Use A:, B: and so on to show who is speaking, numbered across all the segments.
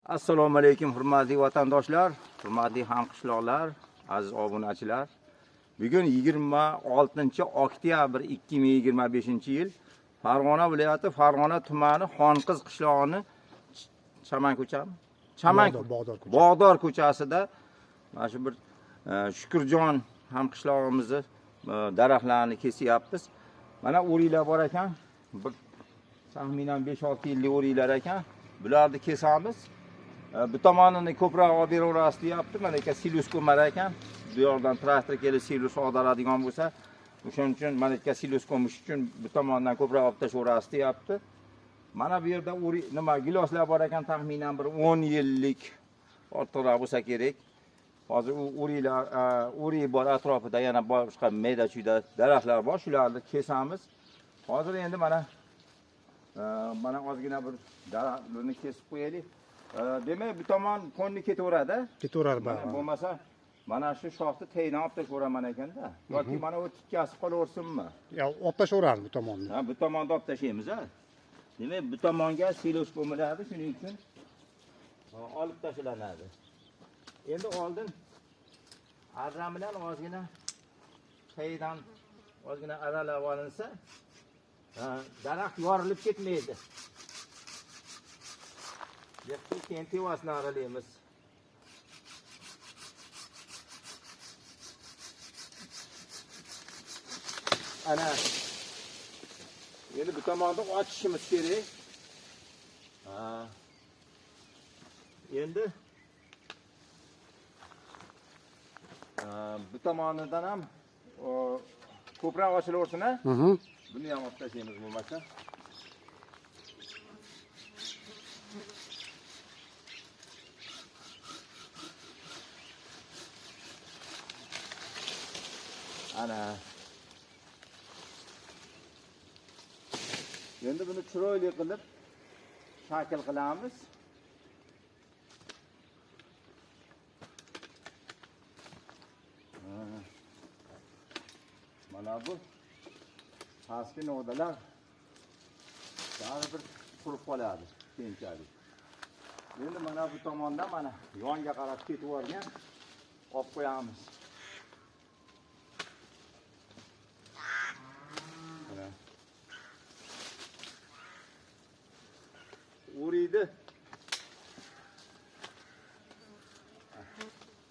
A: Assalomu alaykum hurmatli vatandoshlar, hurmatli hamqishloqlar, aziz obunachilar. Bugun 26 oktyabr 2025-yil Farg'ona viloyati Farg'ona tumani Xonqiz qishlog'ini Bog'dor ko'chasida mana shu bir Shukurjon hamqishlog'imizni daraxtlarni kesyapmiz. Mana o'riklar bor ekan. Taxminan 5-6 yillik o'riklar ekan. Bularni kesamiz. Bu tomonini ko'proq olib beraverasiz deyapti. Mana aka silus ko'mar ekan. Bu yoqdan traktor kelib silus ag'daradigan bo'lsa, o'shaning uchun mana aka silus ko'mish uchun bu tomondan ko'proq olib tashaverasiz deyapti. Mana bu yerda giloslar bor ekan, taxminan bir 10 yillik ortiqroq bo'lsa kerak. Hozir u o'rik bor atrofida, yana boshqa mayda-chuyda daraxtlar bor, shularni kesamiz. Hozir endi mana ozgina bir daraxtlarni kesib qo'yaylik. Demak, bu tomon qo'nni ketaveradi.
B: Ketaveradi
A: bo'lmasa mana shu shoxni taydan olib tashaveraman ekanda. Yoki mana bu tikkasi qolaversinmi?
B: Yo'q, olib tashaveradi bu tomonni.
A: Ha, bu tomonni olib tashlaymiz, ha. Demak, bu tomonga silos ko'miladi, shuning uchun olib tashlanadi. Endi oldin arra bilan ozgina taydan ozgina aralab olinsa, daraxt yorilib ketmaydi. Keyin tevasini aralaymiz. Ana. Endi bu tomonni ochishimiz kerak. Endi bu tomonidan ham ko'proq ochilaversin, ha? Buni ham olib tashlaymiz bo'lmasa. Ana. Endi buni chiroyli qilib shakl qilamiz. Mana bu pastki novdalar baribir qurib qoladi keyinchalik. Endi mana bu tomondan mana yonga qarab ketib yuborgan olib qo'yamiz. O'rikni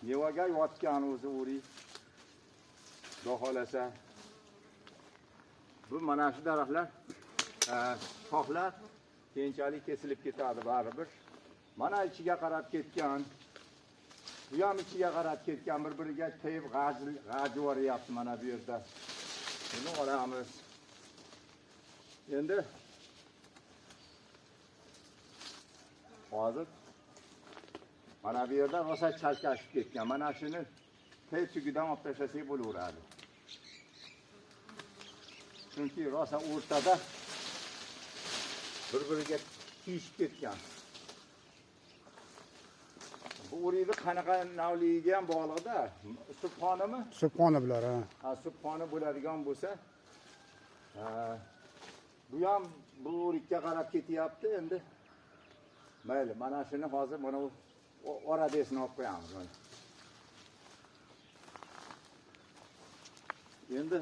A: nevaga yotgan o'zi o'rik. Xudo xolasa. Bu mana shu daraxtlar, shoxlar keyinchalik kesilib ketadi baribir. Mana ichiga qarab ketgan, bu ham ichiga qarab ketgan, bir-biriga tegib g'ajib yuboryapti mana bu yerda. Buni olamiz. Endi hozir mana bu yerda rosa chalkashib ketgan. Mana shuni tey tugidan olib tashlasak bo'laveradi. Chunki rosa o'rtada bir-biriga tiyishib ketgan. Bu o'rikni qanaqa navligiga ham bog'liqda. Subxonami?
B: Subxona bular, ha.
A: Ha, subxona bo'ladigan bo'lsa, bu ham bu o'rikka qarab ketyapti endi. Mayli, mana shuni hozir mana bu oradasini olib qo'yamiz. Endi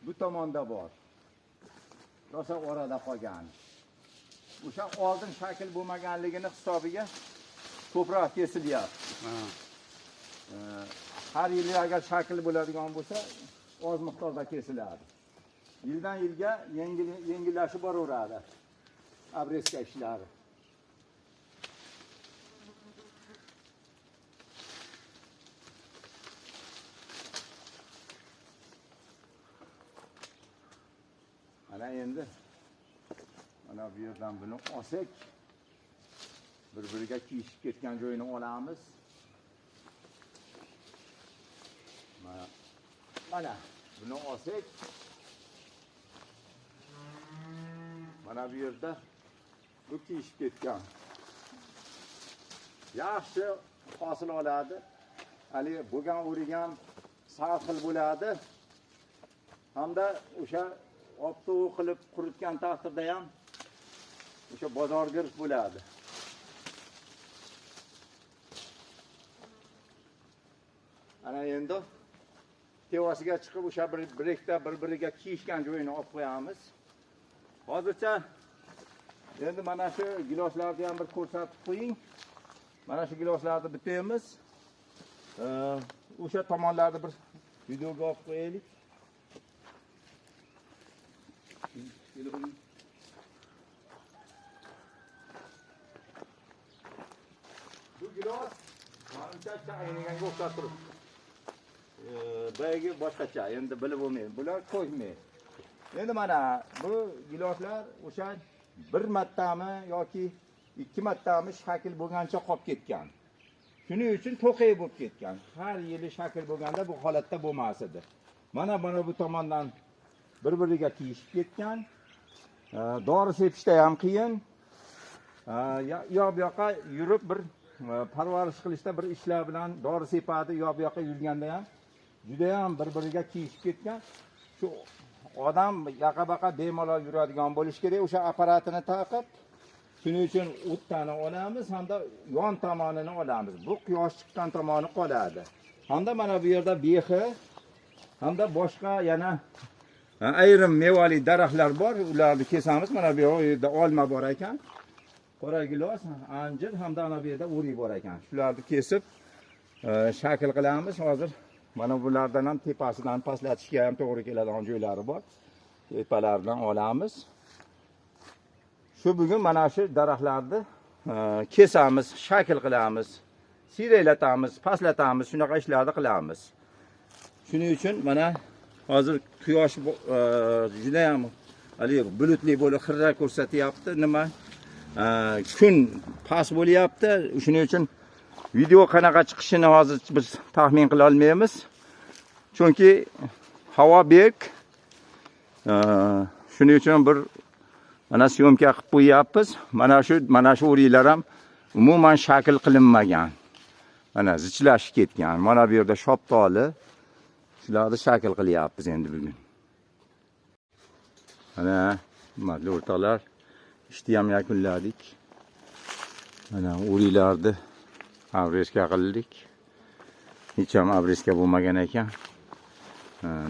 A: bu tomonda bor. Rosa orada qolgan. O'sha oldin shakl bo'lmaganligini hisobiga ko'proq kesilyapti. Har yili agar shakl bo'ladigan bo'lsa, oz miqdorda kesiladi. Yildan yilga yengillashib boraveradi. Abreska ishlari. Mana endi mana bu yerdan buni olsak, bir-biriga kiyishib ketgan joyini olamiz. Mana buni olsak, mana bu yerda bu kiyishib ketgan. Yaxshi hosil oladi. Hali bo'lgan o'rik ham sarxil bo'ladi. Hamda o'sha optoq qilib quritgan taqdirda ham o'sha bozorgir bo'ladi. Ana endi tevasiga chiqib o'sha bir ikkita bir-biriga kiyishgan joyini olib qo'yamiz. Hozircha endi mana shu giloslarni ham bir ko'rsatib qo'ying. Mana shu giloslarni bitamiz. O'sha tomonlarni bir videoga olib qo'yaylik. Bu gilos manimcha chaynaganga o'xshab turibdi. Boyagi boshqacha, endi bilib bo'lmaydi. Bular qo'ymaydi. Endi mana bu giloslar o'sha bir martami yoki ikki martami shakl bo'lgancha qolib ketgan. Shuning uchun to'qay bo'lib ketgan. Har yili shakl bo'lganda bu holatda bo'lmas edi. Mana bu tomondan bir-biriga kiyishib ketgan. Dori sepishda ham qiyin. Bu yoqqa yurib bir parvarish qilishda bir ishlar bilan dori sepadi, bu yoqqa yurganda ham juda ham bir-biriga kiyishib ketgan. Shu odam yaqa-baqa bemalol yuradigan bo'lish kerak. O'sha apparatini taqib, shuning uchun o'tni olamiz hamda yon tomonini olamiz. Bu quyosh chiqqan tomoni qoladi. Hamda mana bu yerda behi hamda boshqa yana ayrim mevali daraxtlar bor. Ularni kesamiz. Mana bu yerda olma bor ekan. Qora gilos, anjir hamda ana bu yerda o'rik bor ekan. Shularni kesib shakl qilamiz. Hozir mana bulardan ham tepasidan pastlatishga ham to'g'ri keladigan joylari bor. Tepalaridan olamiz. Shu bugun mana shu daraxtlarni kesamiz, shakl qilamiz, siyraylatamiz, pastlatamiz, shunaqa ishlarni qilamiz. Shuning uchun mana hozir quyosh juda ham bulutli bo'lib xirra ko'rsatyapti. Nima? Kun past bo'lyapti. Shuning uchun video qanaqa chiqishini hozir biz taxmin qila olmaymiz. Chunki havo berk. Shuning uchun bir mana syomka qilib qo'yapmiz. Mana shu o'riklar ham umuman shakl qilinmagan. Mana zichlashib ketgan. Mana bu yerda shoptoli. Shularni shakl qilyapmiz endi bugun. Mana hurmatli o'rtoqlar, ishni ham yakunladik. Mana o'riklarni abreska qildik. Hech ham abreska bo'lmagan ekan.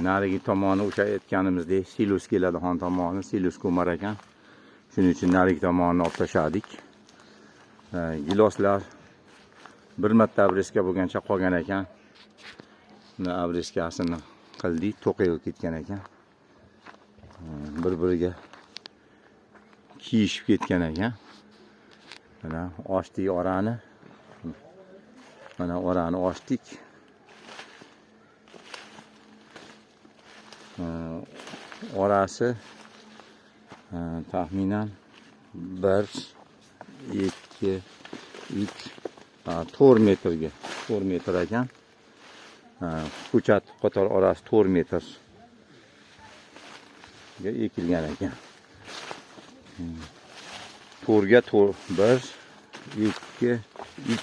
A: Narigi tomoni o'sha aytganimizdek silus keladigan tomoni silus ko'mar ekan. Shuning uchun narigi tomonini olib tashladik. Giloslar bir marta abreska bo'lgancha qolgan ekan. Buni abreskasini qildik, to'qayib ketgan ekan. Bir-biriga kiyishib ketgan ekan. Mana ochdik orani. Mana orani ochdik. Orasi taxminan 1, 2, 3, 4 metrga 4 metr ekan. Ko'chat qator orasi 4 metr ga ekilgan ekan. 4 ga 4, 1, 2, 3,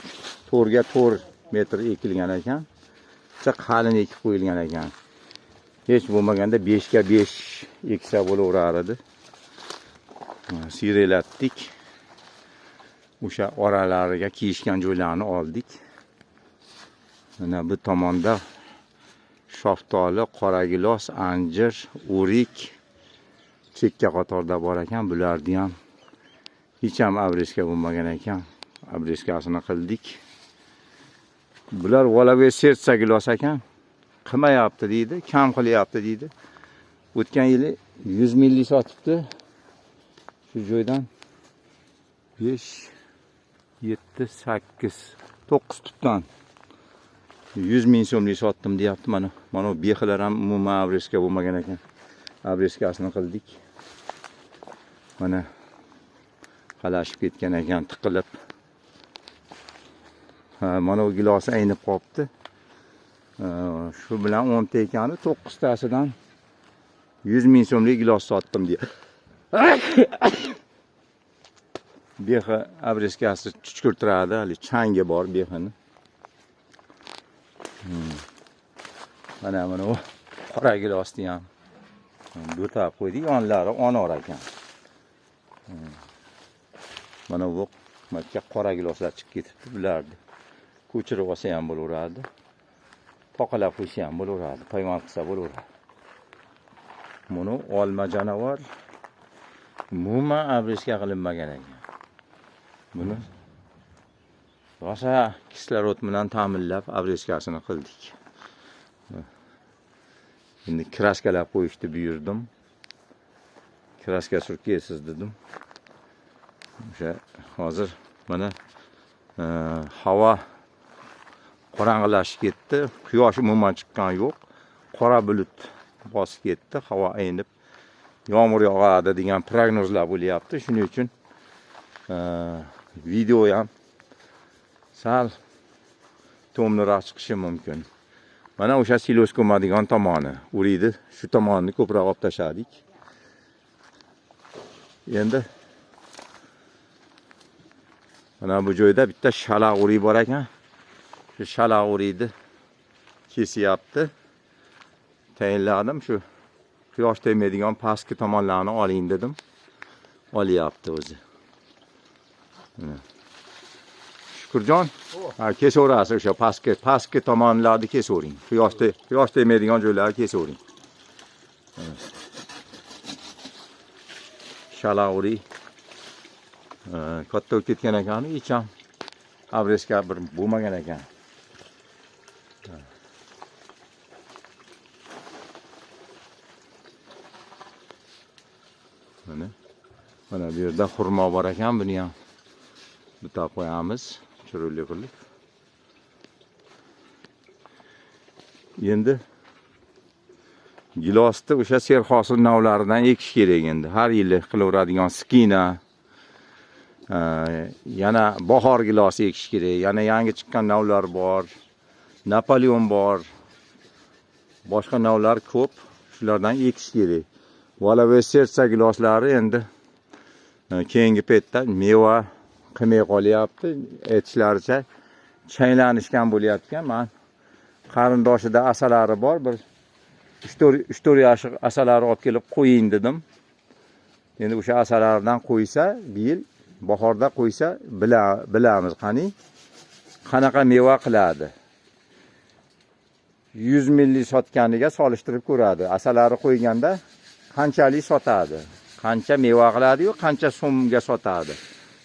A: 4 ga 4 metr ekilgan ekan. Bitta qalin ekib qo'yilgan ekan. Hech bo'lmaganda 5 ga 5 eksa bo'laverar edi. Siyraylatdik. O'sha oralariga kiyishgan joylarni oldik. Mana bu tomonda shoftoli, qora gilos, anjir, o'rik chekka qatorda bor ekan. Bularni ham hech ham abreska bo'lmagan ekan. Abreskasini qildik. Bular volovey sertsa gilos ekan. Qilmayapti deydi, kam qilyapti deydi. O'tgan yili 100 milli sotibdi. Shu joydan 5, 7, 8, 9 tutdan 100 ming so'mlik sotdim deyapti. Mana behilar ham umuman abreska bo'lmagan ekan. Abreskasini qildik. Mana qalashib ketgan ekan, tiqilib. Mana bu gilosi aynib qolibdi. Shu bilan 10 ta ekani 9 tasidan 100 ming so'mlik gilos sotdim deydi. Behi abreskasi chuchkurtiradi, hali changi bor behini. Mana o qora gilosni ham bo'tab qo'ydik, yonlari onor ekan. Mana bu makka qora giloslar chiqib ketibdi bularni. Ko'chirib olsa ham bo'laveradi. Toqalab qo'ysa ham bo'laveradi, paymon qilsa bo'laveradi. Buni olma jonavor umuman abresk'a qilinmagan ekan. Buni rosa kislorod bilan ta'minlab abreskasini qildik. Endi kraskalab qo'yishni buyurdim. Kraska surkaysiz dedim. O'sha hozir mana havo qorong'ilashib ketdi. Quyosh umuman chiqqan yo'q. Qora bulut bosib ketdi. Havo aynib yomg'ir yog'adi degan prognozlar bo'lyapti. Shuning uchun video ham sal to'mliroq chiqishi mumkin. Mana o'sha silos ko'madigan tomoni, uriydi. Shu tomonni ko'proq olib tashladik. Endi mana bu joyda bitta shalaq uriy bor ekan. Shu shalaq uriydi kesyapti. Tayinladim shu quyosh tegmaydigan pastki tomonlarni oling dedim. Olyapti o'zi. Shukurjon, kesaverasiz o'sha pastki tomonlarni kesavering. Quyosh tegmaydigan joylarni kesavering. Shalaq uriy katta ketgan ekan, hech ham abresk'a bir bo'lmagan ekan. Mana bu yerda xurmo bor ekan, buni ham bitab qo'yamiz, chiruli qilib. Endi gilosni o'sha serhosil navlaridan ekish kerak endi. Har yili qilaveradigan skina, yana bahor gilosi ekish kerak. Yana yangi chiqqan navlar bor. Napoleon bor. Boshqa navlar ko'p. Shulardan ekish kerak. Valave sersa giloslari endi keyingi paytda meva qilmay qolyapti. Aytishlaricha chaylanishgan bo'layotgan. Men qarindoshida asalari bor, bir 3-4 yoshli asalari olib kelib qo'ying dedim. Endi o'sha asalardan qo'ysa, bu yil bahorda qo'ysa bilamiz qanaqa meva qiladi. 100 milli sotganiga solishtirib ko'radi. Asalari qo'yganda qanchalik sotadi, qancha meva qiladi-yu, qancha so'mga sotadi.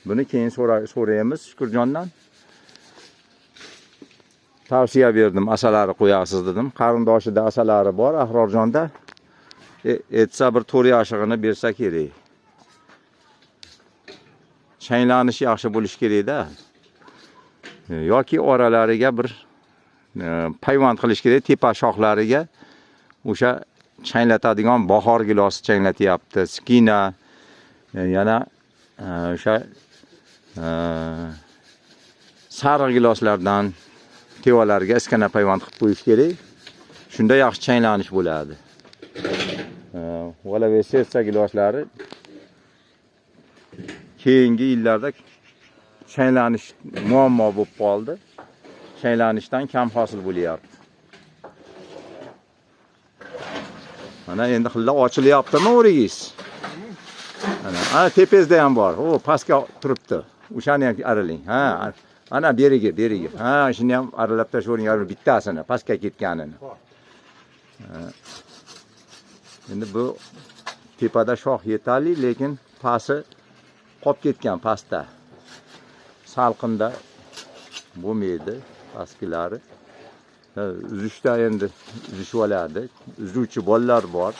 A: Buni keyin so'raymiz Shukurjondan. Tavsiya berdim, asalari qo'yasiz dedim. Qarindoshida asalari bor, Ahrorjonda. Etsa bir 4 yoshig'ini bersa kerak. Chaynlanish yaxshi bo'lish kerak-da. Yoki oralariga bir payvand qilish kerak, tepa shoxlariga o'sha chaynlatadigan bahor gilosi chaynatyapti. Skina, yana o'sha sariq giloslardan tevalarga iskana payvand qilib qo'yish kerak. Shunda yaxshi chaynlanish bo'ladi. Valave sersa giloslari keyingi yillarda chaynlanish muammo bo'lib qoldi. Chaynlanishdan kam hosil bo'lyapti. Mana endi xilla ochilyaptimi o'ringiz? Ana tepangizda ham bor. O, pastga turibdi. O'shani ham araling. Ha, ana beriga. Ha, shuni ham aralab tashlavering, bittasini, pastga ketganini. Endi bu tepada shox yetarli, lekin pasti qolib ketgan pastda. Salqinda bo'lmaydi pastgilari. Uzishda endi uzishib oladi. Uzuvchi bolalar bor.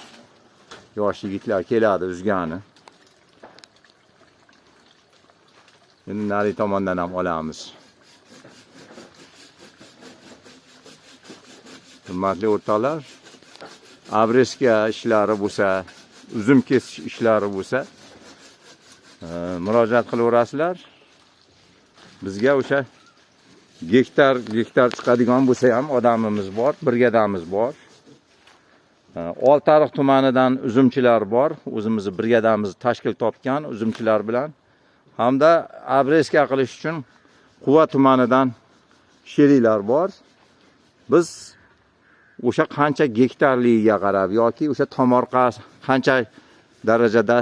A: Yosh yigitlar keladi uzgani. Endi nari tomondan ham olamiz. Hurmatli o'rtoqlar, abresk'a ishlari bo'lsa, uzum kesish ishlari bo'lsa, murojaat qilaverasizlar. Bizga o'sha gektar chiqadigan bo'lsa ham odamimiz bor, brigadamiz bor. Oltiariq tumanidan uzumchilar bor. O'zimizni brigadamiz tashkil topgan uzumchilar bilan. Hamda abresk'a qilish uchun Quva tumanidan sheriklar bor. Biz o'sha qancha gektarligiga qarab yoki o'sha tomorqa qancha darajada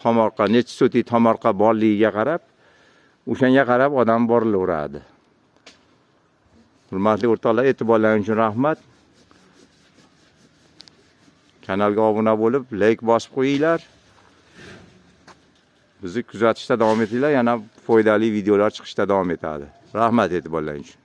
A: tomorqa, necha soti tomorqa borligiga qarab o'shanga qarab odam borilaveradi. Hurmatli o'rtoqlar, e'tiborlaringiz uchun rahmat. Kanalga obuna bo'lib, like bosib qo'yinglar. Bizni kuzatishda davom etinglar, yana foydali videolar chiqishda davom etadi. Rahmat e'tiborlaringiz uchun.